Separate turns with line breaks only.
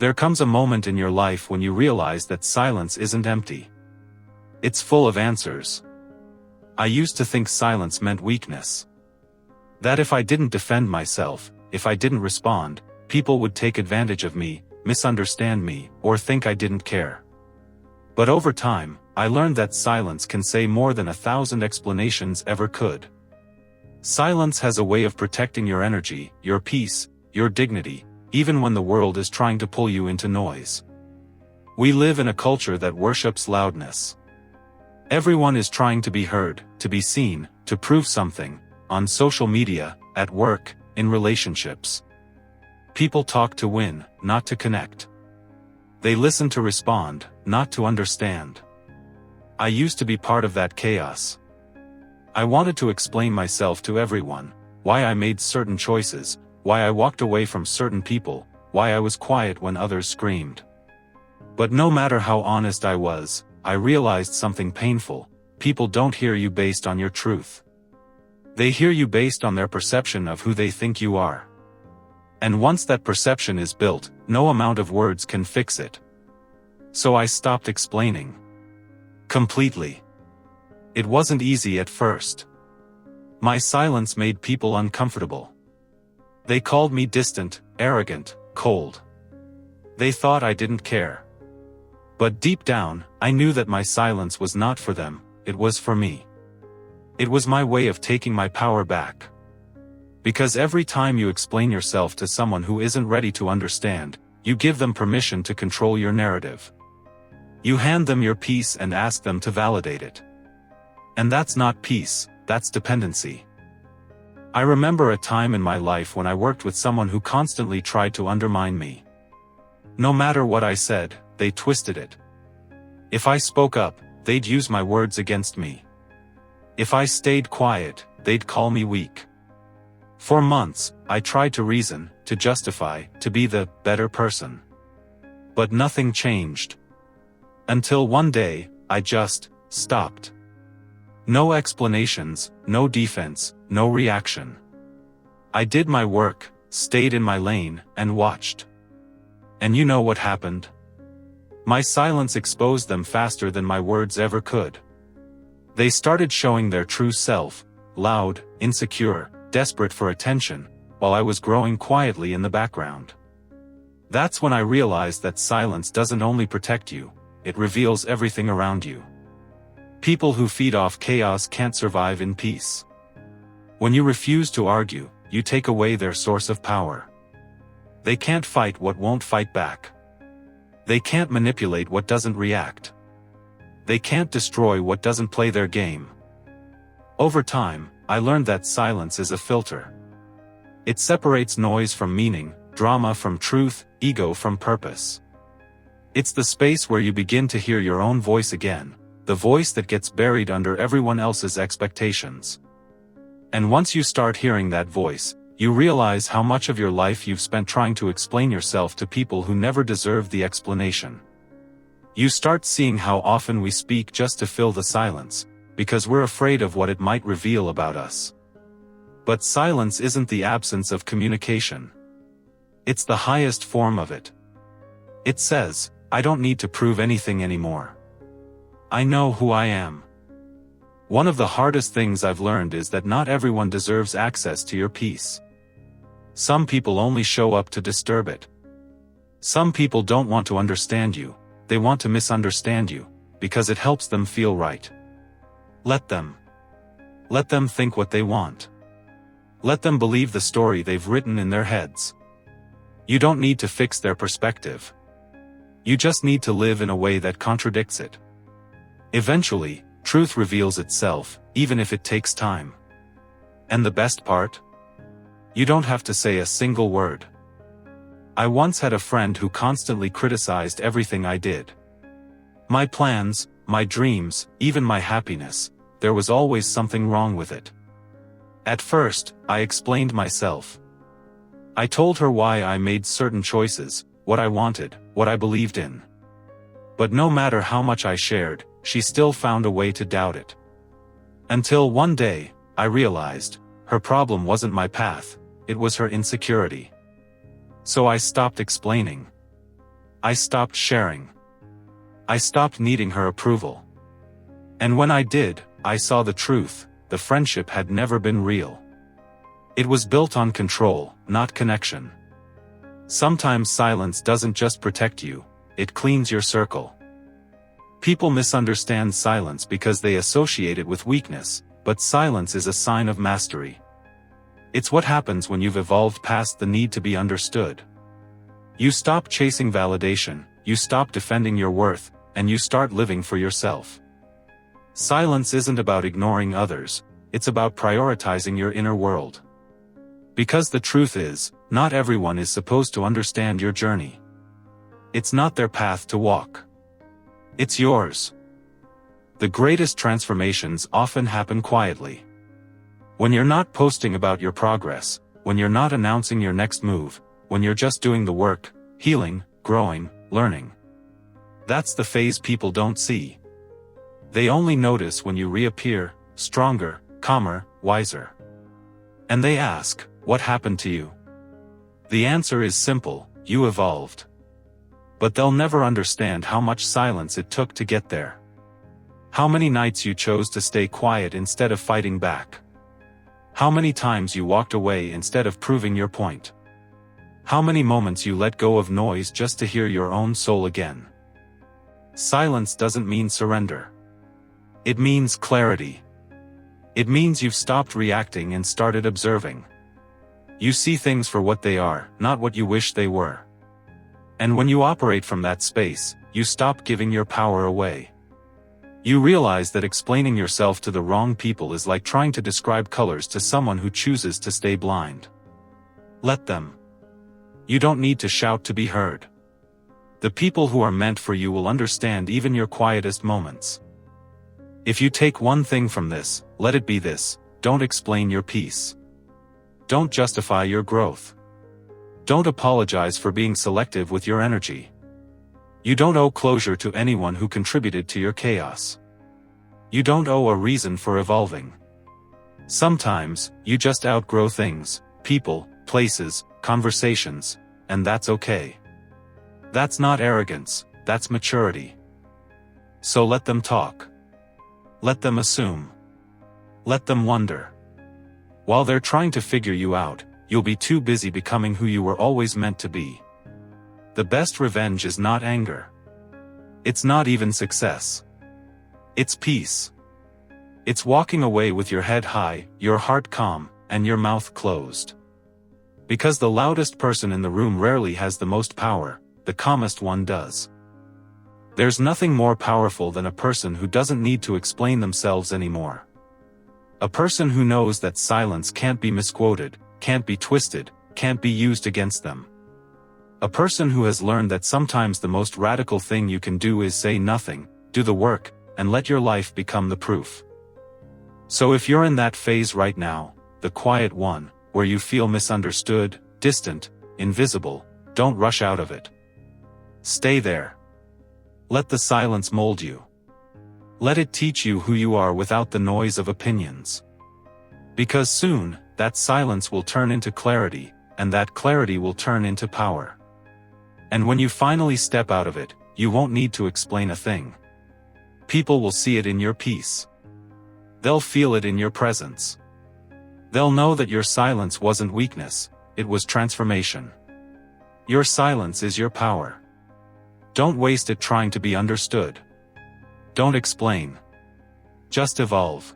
There comes a moment in your life when you realize that silence isn't empty. It's full of answers. I used to think silence meant weakness. That if I didn't defend myself, if I didn't respond, people would take advantage of me, misunderstand me, or think I didn't care. But over time, I learned that silence can say more than 1,000 explanations ever could. Silence has a way of protecting your energy, your peace, your dignity, even when the world is trying to pull you into noise. We live in a culture that worships loudness. Everyone is trying to be heard, to be seen, to prove something, on social media, at work, in relationships. People talk to win, not to connect. They listen to respond, not to understand. I used to be part of that chaos. I wanted to explain myself to everyone, why I made certain choices, why I walked away from certain people, why I was quiet when others screamed. But no matter how honest I was, I realized something painful: people don't hear you based on your truth. They hear you based on their perception of who they think you are. And once that perception is built, no amount of words can fix it. So I stopped explaining. Completely. It wasn't easy at first. My silence made people uncomfortable. They called me distant, arrogant, cold. They thought I didn't care. But deep down, I knew that my silence was not for them, it was for me. It was my way of taking my power back. Because every time you explain yourself to someone who isn't ready to understand, you give them permission to control your narrative. You hand them your peace and ask them to validate it. And that's not peace, that's dependency. I remember a time in my life when I worked with someone who constantly tried to undermine me. No matter what I said, they twisted it. If I spoke up, they'd use my words against me. If I stayed quiet, they'd call me weak. For months, I tried to reason, to justify, to be the better person. But nothing changed. Until one day, I just stopped. No explanations, no defense, no reaction. I did my work, stayed in my lane, and watched. And you know what happened? My silence exposed them faster than my words ever could. They started showing their true self, loud, insecure, desperate for attention, while I was growing quietly in the background. That's when I realized that silence doesn't only protect you, it reveals everything around you. People who feed off chaos can't survive in peace. When you refuse to argue, you take away their source of power. They can't fight what won't fight back. They can't manipulate what doesn't react. They can't destroy what doesn't play their game. Over time, I learned that silence is a filter. It separates noise from meaning, drama from truth, ego from purpose. It's the space where you begin to hear your own voice again, the voice that gets buried under everyone else's expectations. And once you start hearing that voice, you realize how much of your life you've spent trying to explain yourself to people who never deserved the explanation. You start seeing how often we speak just to fill the silence, because we're afraid of what it might reveal about us. But silence isn't the absence of communication. It's the highest form of it. It says, I don't need to prove anything anymore. I know who I am. One of the hardest things I've learned is that not everyone deserves access to your peace. Some people only show up to disturb it. Some people don't want to understand you, they want to misunderstand you, because it helps them feel right. Let them. Let them think what they want. Let them believe the story they've written in their heads. You don't need to fix their perspective. You just need to live in a way that contradicts it. Eventually, truth reveals itself, even if it takes time. And the best part? You don't have to say a single word. I once had a friend who constantly criticized everything I did. My plans, my dreams, even my happiness, there was always something wrong with it. At first, I explained myself. I told her why I made certain choices, what I wanted, what I believed in. But no matter how much I shared, she still found a way to doubt it. Until one day, I realized, her problem wasn't my path, it was her insecurity. So I stopped explaining. I stopped sharing. I stopped needing her approval. And when I did, I saw the truth: the friendship had never been real. It was built on control, not connection. Sometimes silence doesn't just protect you, it cleans your circle. People misunderstand silence because they associate it with weakness, but silence is a sign of mastery. It's what happens when you've evolved past the need to be understood. You stop chasing validation, you stop defending your worth, and you start living for yourself. Silence isn't about ignoring others, it's about prioritizing your inner world. Because the truth is, not everyone is supposed to understand your journey. It's not their path to walk. It's yours. The greatest transformations often happen quietly. When you're not posting about your progress, when you're not announcing your next move, when you're just doing the work, healing, growing, learning. That's the phase people don't see. They only notice when you reappear, stronger, calmer, wiser. And they ask, what happened to you? The answer is simple: you evolved. But they'll never understand how much silence it took to get there. How many nights you chose to stay quiet instead of fighting back. How many times you walked away instead of proving your point. How many moments you let go of noise just to hear your own soul again. Silence doesn't mean surrender. It means clarity. It means you've stopped reacting and started observing. You see things for what they are, not what you wish they were. And when you operate from that space, you stop giving your power away. You realize that explaining yourself to the wrong people is like trying to describe colors to someone who chooses to stay blind. Let them. You don't need to shout to be heard. The people who are meant for you will understand even your quietest moments. If you take one thing from this, let it be this: don't explain your peace. Don't justify your growth. Don't apologize for being selective with your energy. You don't owe closure to anyone who contributed to your chaos. You don't owe a reason for evolving. Sometimes, you just outgrow things, people, places, conversations, and that's okay. That's not arrogance, that's maturity. So let them talk. Let them assume. Let them wonder. While they're trying to figure you out, you'll be too busy becoming who you were always meant to be. The best revenge is not anger. It's not even success. It's peace. It's walking away with your head high, your heart calm, and your mouth closed. Because the loudest person in the room rarely has the most power, the calmest one does. There's nothing more powerful than a person who doesn't need to explain themselves anymore. A person who knows that silence can't be misquoted, can't be twisted, can't be used against them. A person who has learned that sometimes the most radical thing you can do is say nothing, do the work, and let your life become the proof. So if you're in that phase right now, the quiet one, where you feel misunderstood, distant, invisible, don't rush out of it. Stay there. Let the silence mold you. Let it teach you who you are without the noise of opinions. Because soon, that silence will turn into clarity, and that clarity will turn into power. And when you finally step out of it, you won't need to explain a thing. People will see it in your peace. They'll feel it in your presence. They'll know that your silence wasn't weakness, it was transformation. Your silence is your power. Don't waste it trying to be understood. Don't explain. Just evolve.